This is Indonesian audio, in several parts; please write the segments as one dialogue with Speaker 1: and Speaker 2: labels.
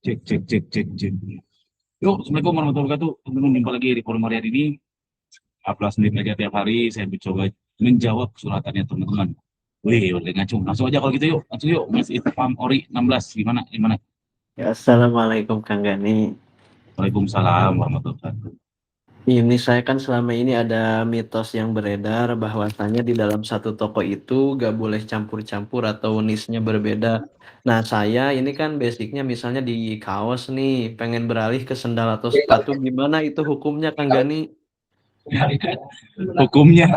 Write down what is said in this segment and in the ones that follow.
Speaker 1: Cek, cek, cek, cek, cek. Yuk, Assalamualaikum warahmatullahi wabarakatuh. Teman-teman, jumpa lagi di forum harian ini. 14 menit aja tiap hari, saya mencoba menjawab suratannya teman-teman. Wih, udah ngacung. Langsung aja kalau gitu yuk. Langsung yuk, Mas Irfan Ori 16. Gimana? Gimana?
Speaker 2: Ya, Assalamualaikum Kang Gani.
Speaker 1: Waalaikumsalam warahmatullahi wabarakatuh.
Speaker 2: Ini saya kan selama ini ada mitos yang beredar bahwasanya di dalam satu toko itu gak boleh campur-campur atau niche-nya berbeda. Nah, saya ini kan basicnya misalnya di kaos nih, pengen beralih ke sendal atau sepatu, gimana itu hukumnya Kang Gani?
Speaker 1: Hukumnya,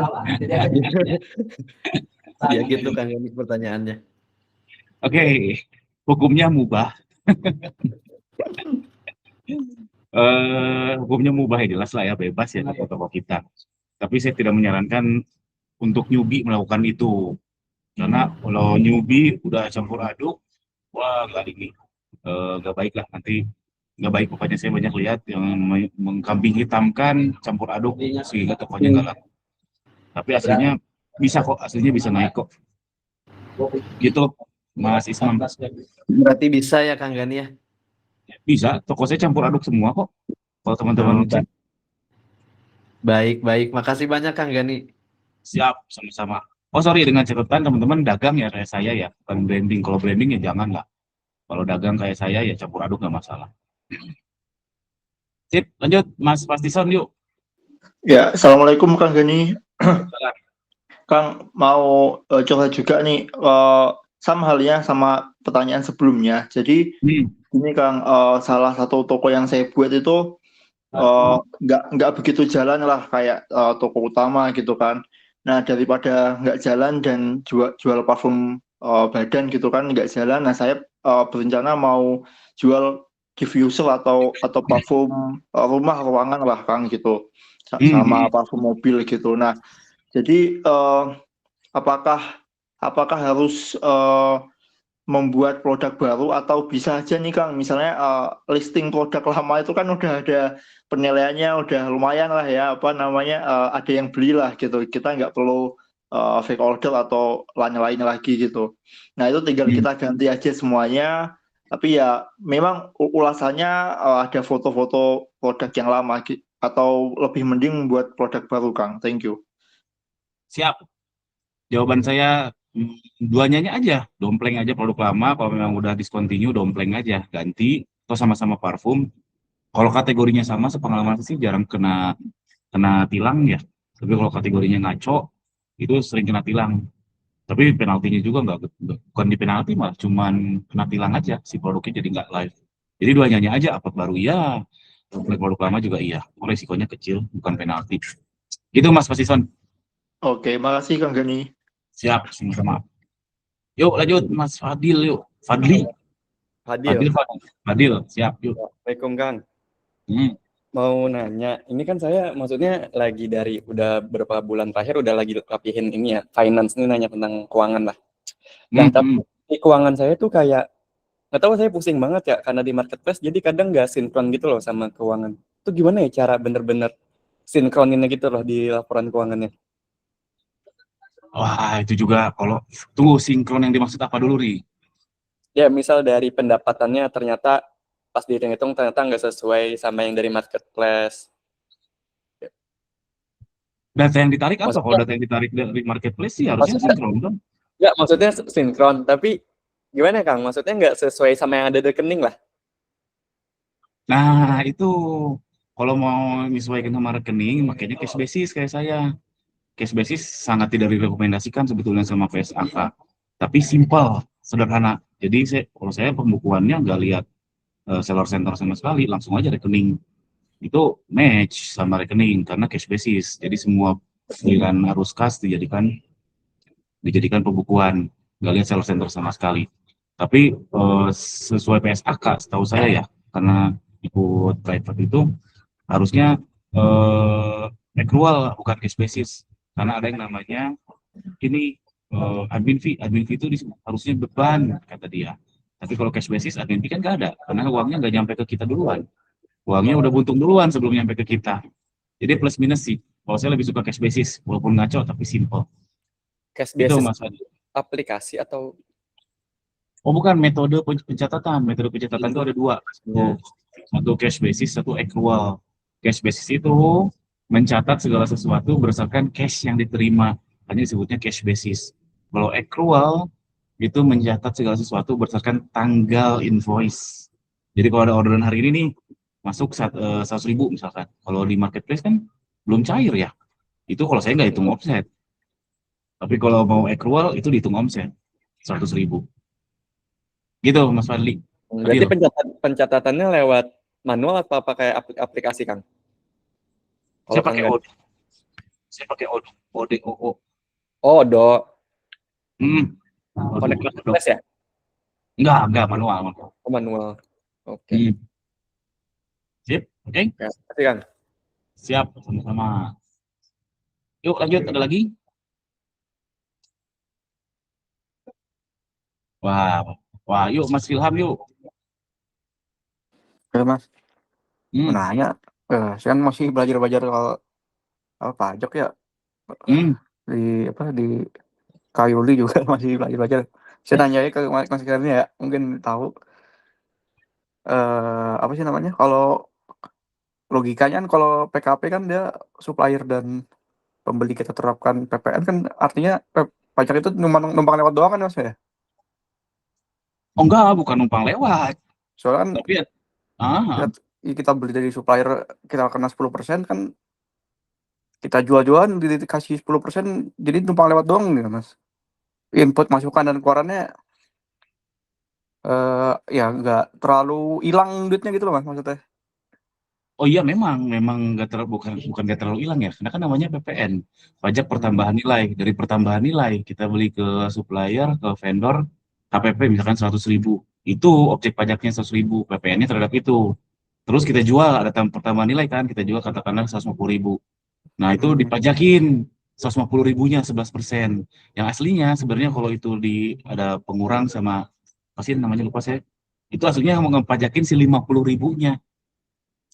Speaker 2: Ya gitu Kang Gani pertanyaannya.
Speaker 1: oke. Hukumnya mubah. Hukumnya mubah ya jelas lah ya, bebas ya di toko kita. Tapi saya tidak menyarankan untuk newbie melakukan itu. Karena kalau newbie udah campur aduk, wah nggak ini, nggak baik lah nanti, nggak baik. Pokoknya saya banyak lihat yang mengkambing hitamkan campur aduk sehingga tokonya nggak laku. Tapi aslinya bisa kok, aslinya bisa naik kok. Gitu, Mas Ismam.
Speaker 2: Berarti bisa ya Kang Gani ya?
Speaker 1: Bisa, toko saya campur aduk semua kok. Kalau teman-teman
Speaker 2: Oh,
Speaker 1: cek,
Speaker 2: baik. Makasih banyak Kang Gani.
Speaker 1: siap sama-sama. Oh sorry, dengan catatan teman-teman dagang ya kayak saya ya, bukan branding. Kalau branding ya jangan lah. Kalau dagang kayak saya ya campur aduk nggak masalah. Sip, lanjut Mas Pastison yuk.
Speaker 3: Ya, Assalamualaikum Kang Gani. Kang mau coba juga nih sama halnya sama pertanyaan sebelumnya. Jadi ini Kang, salah satu toko yang saya buat itu nggak begitu jalan lah kayak toko utama gitu kan. Nah daripada nggak jalan dan jual parfum badan gitu kan nggak jalan. Nah saya berencana mau jual diffuser atau parfum rumah ruangan lah Kang gitu, sama parfum mobil gitu. Nah jadi apakah harus membuat produk baru atau bisa aja nih Kang, misalnya listing produk lama itu kan udah ada penilaiannya udah lumayan lah ya, apa namanya, ada yang belilah gitu. Kita nggak perlu fake order atau lain-lain lagi gitu. Nah itu tinggal kita ganti aja semuanya. Tapi ya memang ulasannya ada foto-foto produk yang lama atau lebih mending buat produk baru Kang. Thank you.
Speaker 1: Siap. Jawaban saya duanya aja, dompleng aja produk lama. Kalau memang udah discontinue, dompleng aja, ganti. Atau sama-sama parfum. Kalau kategorinya sama, sepengalaman sih jarang kena kena tilang ya. Tapi kalau kategorinya ngaco, itu sering kena tilang. Tapi penaltinya juga bukan di penalti, malah cuman kena tilang aja. Si produknya jadi nggak live. Jadi duanya aja, upload baru iya, produk lama juga iya. Resikonya kecil, bukan penalti. Gitu Mas Pasison.
Speaker 3: Oke, makasih Kang Gani.
Speaker 1: Siap, sama-sama. Yuk lanjut Mas Fadil yuk. Fadli.
Speaker 4: Fadil.
Speaker 1: Fadil, siap yuk.
Speaker 4: Assalamualaikum Kang.
Speaker 1: Hmm.
Speaker 4: Mau nanya, ini kan saya maksudnya lagi dari udah berapa bulan terakhir udah lagi rapihin ini ya, finance ini nanya tentang keuangan lah. Nah, tapi di keuangan saya tuh kayak nggak tahu, saya pusing banget ya karena di marketplace jadi kadang nggak sinkron gitu loh sama keuangan. Itu gimana ya cara bener-bener sinkroninnya gitu loh di laporan keuangannya?
Speaker 1: Wah, itu juga kalau tunggu sinkron yang dimaksud apa dulu, Ri?
Speaker 4: Ya, misal dari pendapatannya ternyata pas dihitung ternyata nggak sesuai sama yang dari marketplace.
Speaker 1: Data yang ditarik apa? Kalau
Speaker 4: Maksudnya,
Speaker 1: data yang ditarik dari marketplace sih harusnya sinkron kan?
Speaker 4: nggak, maksudnya sinkron, tapi gimana Kang? Maksudnya nggak sesuai sama yang ada di rekening lah.
Speaker 1: Nah, itu kalau mau menyesuaikan sama rekening, makanya cash basis kayak saya. Cash basis sangat tidak direkomendasikan sebetulnya sama PSAK. Tapi simple, sederhana. Jadi kalau saya pembukuannya nggak lihat seller center sama sekali, langsung aja rekening. Itu match sama rekening karena cash basis. Jadi semua aliran arus kas dijadikan pembukuan, nggak lihat seller center sama sekali. Tapi sesuai PSAK setahu saya ya, karena ikut private itu harusnya accrual bukan cash basis, karena ada yang namanya ini admin fee itu harusnya beban kata dia. Tapi kalau cash basis admin fee kan nggak ada, karena uangnya nggak nyampe ke kita duluan, uangnya udah buntung duluan sebelum nyampe ke kita. Jadi plus minus sih. Kalau saya lebih suka cash basis, walaupun ngaco tapi simple.
Speaker 4: Cash
Speaker 1: Itu
Speaker 4: basis
Speaker 1: Mas Adi.
Speaker 4: aplikasi atau
Speaker 1: Oh bukan, metode pencatatan. Metode pencatatan itu ada dua. Satu cash basis, satu accrual. Cash basis itu mencatat segala sesuatu berdasarkan cash yang diterima. Hanya disebutnya cash basis. Kalau accrual itu mencatat segala sesuatu berdasarkan tanggal invoice. Jadi kalau ada orderan hari ini nih, masuk 100.000 misalkan. Kalau di marketplace kan belum cair ya. Itu kalau saya nggak hitung offset. Tapi kalau mau accrual itu dihitung omset 100.000. Gitu Mas Fadli.
Speaker 4: Berarti
Speaker 1: Adil.
Speaker 4: pencatatannya lewat manual apa pakai aplikasi, Kang?
Speaker 1: Saya
Speaker 4: Kalau Kang
Speaker 1: pakai
Speaker 4: Gani.
Speaker 1: ODO. Saya pakai ODO. ODO.
Speaker 4: Oh,
Speaker 1: Hmm.
Speaker 4: Connect
Speaker 1: Odo.
Speaker 4: marketplace ya?
Speaker 1: Enggak manual.
Speaker 4: Oh, manual. Oke.
Speaker 1: Hmm. Sip, oke.
Speaker 4: Ya, kasih Kang.
Speaker 1: Siap, sama-sama. Yuk lanjut, ada lagi? Wah, wah, yuk Mas Ilham yuk.
Speaker 5: Ya Mas,
Speaker 1: Hmm.
Speaker 5: nanya, saya kan masih belajar soal pajak ya,
Speaker 1: Hmm.
Speaker 5: di Kayuli juga masih belajar. Saya nanya ke Mas Kirani ya, mungkin tahu, apa sih namanya, kalau logikanya kan kalau PKP kan dia supplier dan pembeli kita terapkan PPN kan artinya pajak itu numpang lewat doang kan Mas ya?
Speaker 1: Oh enggak, bukan numpang lewat.
Speaker 5: Soalnya kan
Speaker 1: Tapi ya, ah,
Speaker 5: kita beli dari supplier kita kena 10% kan kita jual-jualan dikasih 10% jadi numpang lewat doang nih Mas. Input masukan dan keluarannya ya nggak terlalu hilang duitnya gitu loh Mas, maksudnya.
Speaker 1: oh iya memang nggak terlalu bukan nggak terlalu hilang ya, karena kan namanya PPN, pajak pertambahan nilai. Dari pertambahan nilai kita beli ke supplier, ke vendor, KPP misalkan 100.000, itu objek pajaknya 100.000, PPN-nya terhadap itu. Terus kita jual, ada pertambahan nilai kan, kita jual katakanlah 150.000. Nah itu
Speaker 5: Mhm.
Speaker 1: dipajakin 150.000-nya 11%. Yang aslinya sebenarnya kalau itu ada pengurang sama apa sih namanya lupa saya. Itu aslinya mau ngepajakin si 50.000-nya.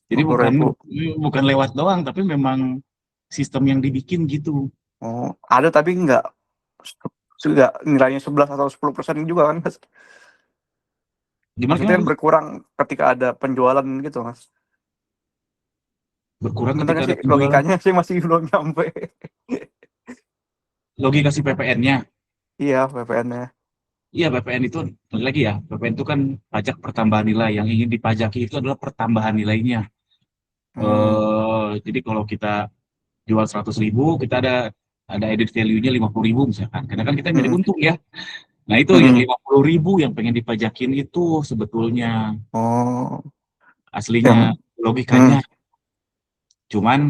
Speaker 1: Jadi bukan
Speaker 5: 50.000.
Speaker 1: bukan lewat doang, tapi memang sistem yang dibikin gitu.
Speaker 5: Oh, ada tapi nggak nilainya 11 atau 10% juga kan Mas?
Speaker 1: Gimana
Speaker 5: Maksudnya
Speaker 1: gimana?
Speaker 5: kan
Speaker 1: Mas?
Speaker 5: berkurang ketika ada penjualan gitu Mas.
Speaker 1: Berkurang
Speaker 5: Bener
Speaker 1: ketika
Speaker 5: nggak
Speaker 1: ada
Speaker 5: sih
Speaker 1: penjualan.
Speaker 5: logikanya sih masih belum nyampe.
Speaker 1: Logika si PPN-nya.
Speaker 5: Iya PPN-nya.
Speaker 1: Iya, PPN itu balik lagi ya. PPN itu kan pajak pertambahan nilai. Yang ingin dipajaki itu adalah pertambahan nilainya.
Speaker 5: Hmm.
Speaker 1: Jadi kalau kita jual 100.000, kita ada added value-nya 50.000 misalkan. Karena kan kita nyari
Speaker 5: Mhm.
Speaker 1: untung ya. Nah itu yang
Speaker 5: Mhm.
Speaker 1: 50.000 yang pengen dipajakin itu sebetulnya
Speaker 5: Oh,
Speaker 1: aslinya
Speaker 5: yang
Speaker 1: logikanya.
Speaker 5: mhm.
Speaker 1: Cuman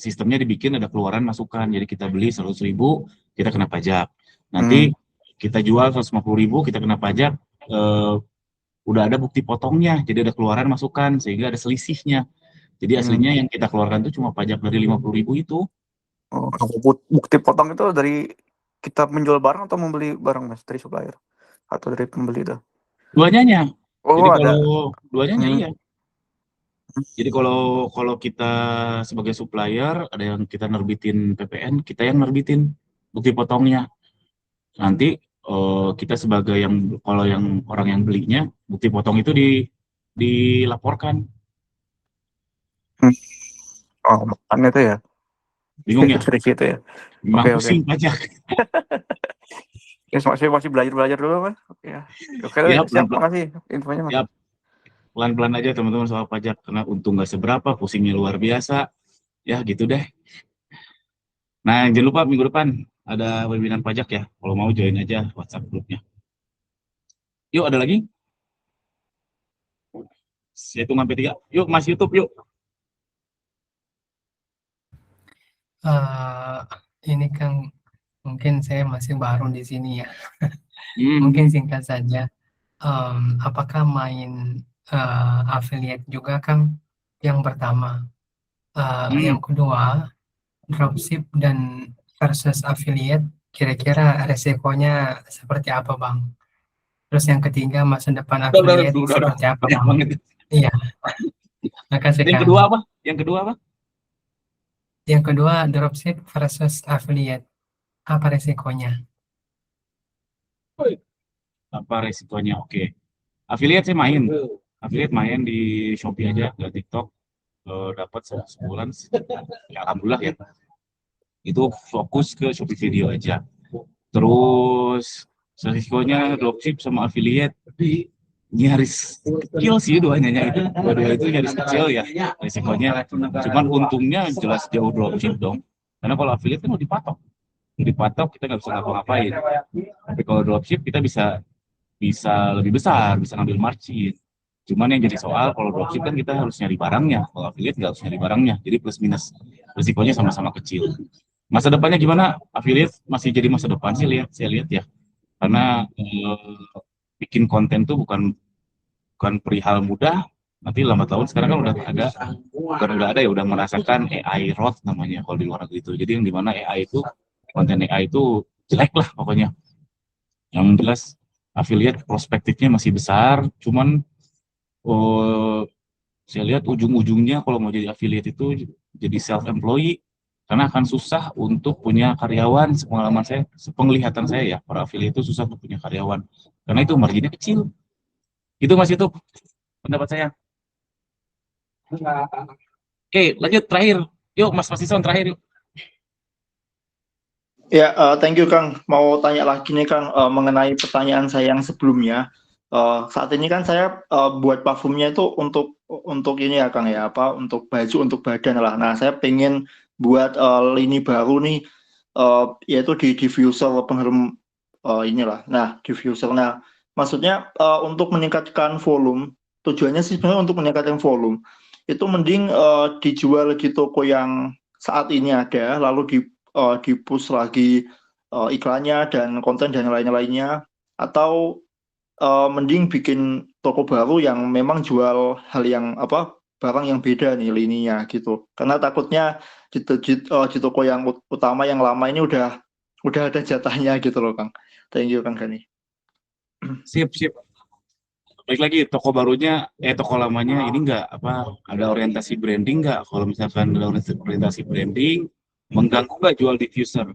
Speaker 1: sistemnya dibikin ada keluaran masukan. Jadi kita beli 100.000, kita kena pajak. Nanti
Speaker 5: Mhm.
Speaker 1: kita jual 150.000, kita kena pajak. eh, udah ada bukti potongnya. Jadi ada keluaran masukan sehingga ada selisihnya. Jadi
Speaker 5: Mhm.
Speaker 1: aslinya yang kita keluarkan itu cuma pajak dari 50.000 itu.
Speaker 5: Oh, bukti potong itu dari kita menjual barang atau membeli barang Mas dari supplier atau dari pembeli itu?
Speaker 1: Duanya. Jadi
Speaker 5: Oh,
Speaker 1: kalau
Speaker 5: ada.
Speaker 1: duanya
Speaker 5: Mhm.
Speaker 1: iya. Jadi kalau kalau kita sebagai supplier ada yang kita nerbitin PPN, kita yang nerbitin bukti potongnya. Nanti kita sebagai yang kalau yang orang yang belinya bukti potong itu dilaporkan.
Speaker 5: Hmm. Oh, makanya itu ya.
Speaker 1: Bingung ya?
Speaker 5: Dari situ ya.
Speaker 1: Memang
Speaker 5: Oke, oke.
Speaker 1: pusing pajak.
Speaker 5: Ya, masih belajar dulu Mas. Oke ya. Oke,
Speaker 1: Ya
Speaker 5: siap,
Speaker 1: pelan-pelan,
Speaker 5: makasih infonya Mas.
Speaker 1: ya pelan-pelan aja teman-teman soal pajak karena untung nggak seberapa, pusingnya luar biasa. Ya gitu deh. Nah jangan lupa minggu depan ada webinar pajak ya. Kalau mau join aja WhatsApp grupnya. Yuk ada lagi? Saya hitung sampai 3. Yuk Mas YouTube yuk.
Speaker 6: Eh, ini kan mungkin saya masih baru di sini ya.
Speaker 1: Hmm.
Speaker 6: Mungkin singkat saja, apakah main affiliate juga Kang? Yang pertama, yang
Speaker 1: Hmm.
Speaker 6: kedua, dropship dan versus affiliate, kira-kira resikonya seperti apa Bang? Terus yang ketiga, masa depan affiliate
Speaker 1: Udah,
Speaker 6: seperti apa
Speaker 1: banyak
Speaker 6: Bang?
Speaker 1: banget.
Speaker 6: Iya, makasih
Speaker 1: Yang
Speaker 6: Kang.
Speaker 1: kedua apa? Yang kedua apa?
Speaker 6: Yang kedua, dropship versus affiliate, apa resikonya?
Speaker 1: apa resikonya. Oke. Affiliate saya main. Affiliate main di Shopee aja, nggak TikTok. Dapat sebulan, ya alhamdulillah ya. Itu fokus ke Shopee Video aja. Terus resikonya dropship sama affiliate nyaris kecil sih dua-duanya itu nyaris kecil ya resikonya. Cuman untungnya jelas jauh dropship dong. Karena kalau affiliate kan udah dipatok kita nggak bisa ngapa-ngapain. Tapi kalau dropship kita bisa lebih besar, bisa ngambil margin. Cuman yang jadi soal kalau dropship kan kita harus nyari barangnya, kalau affiliate nggak harus nyari barangnya, jadi plus minus resikonya sama-sama kecil. Masa depannya gimana? Affiliate masih jadi masa depan sih saya lihat ya, karena bikin konten tuh bukan perihal mudah. Nanti lambat laun sekarang kan udah ada ya, udah merasakan AI rot namanya kalau di luar negeri itu. Jadi yang dimana AI itu konten AI itu jelek lah pokoknya. Yang jelas affiliate prospektifnya masih besar, cuman saya lihat ujung-ujungnya kalau mau jadi affiliate itu jadi self-employed, karena akan susah untuk punya karyawan. Sepengalaman saya, sepenglihatan saya ya, para affiliate itu susah untuk punya karyawan, karena itu marginnya kecil. Itu Mas YouTube pendapat saya. Oke, lanjut terakhir. Yuk Mas Ison terakhir yuk.
Speaker 3: Ya, thank you Kang. Mau tanya lagi nih Kang, mengenai pertanyaan saya yang sebelumnya. Saat ini kan saya buat parfumnya itu untuk ini ya Kang ya, untuk baju, untuk badan lah. Nah, saya pengen buat lini baru nih, yaitu di diffuser pengharum inilah. Nah, diffuser. Nah, maksudnya untuk meningkatkan volume, tujuannya sih sebenarnya untuk meningkatkan volume. Itu mending dijual di toko yang saat ini ada, lalu di push lagi iklannya dan konten dan lain-lainnya, atau mending bikin toko baru yang memang jual hal yang barang yang beda nih lininya gitu. Karena takutnya di toko yang utama yang lama ini udah ada jatahnya gitu loh Kang. Thank you Kang Gani.
Speaker 1: Sip. Baik lagi, toko barunya, toko lamanya ini nggak ada orientasi branding nggak? Kalau misalkan ada orientasi branding, mengganggu nggak jual diffuser?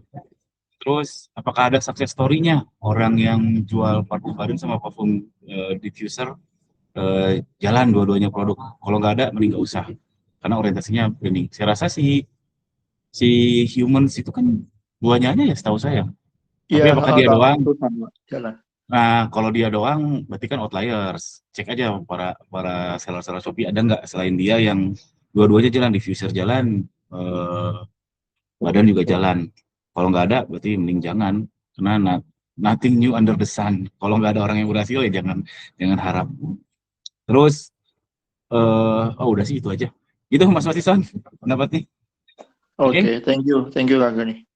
Speaker 1: Terus apakah ada success story-nya orang yang jual parfum badan sama parfum diffuser jalan dua-duanya produk? Kalau nggak ada, mending nggak usah, karena orientasinya branding. Saya rasa si humans itu kan duanya aja ya setahu saya. Tapi
Speaker 3: Iya,
Speaker 1: apakah dia doang?
Speaker 3: jalan.
Speaker 1: Nah, kalau dia doang, berarti kan outliers. Cek aja para seller-seller Shopee ada nggak selain dia yang dua-duanya jalan, diffuser jalan, badan juga jalan. Kalau nggak ada, berarti mending jangan. Karena nothing new under the sun. Kalau nggak ada orang yang berhasil ya jangan harap. Terus, udah sih itu aja. Gitu Mas Ison, pendapat nih.
Speaker 3: Oke, thank you Kang Gani.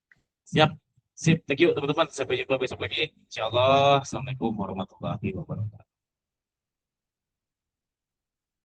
Speaker 1: Siap, sip, thank you teman-teman. Sampai jumpa besok lagi. Insyaallah. Assalamualaikum warahmatullahi wabarakatuh.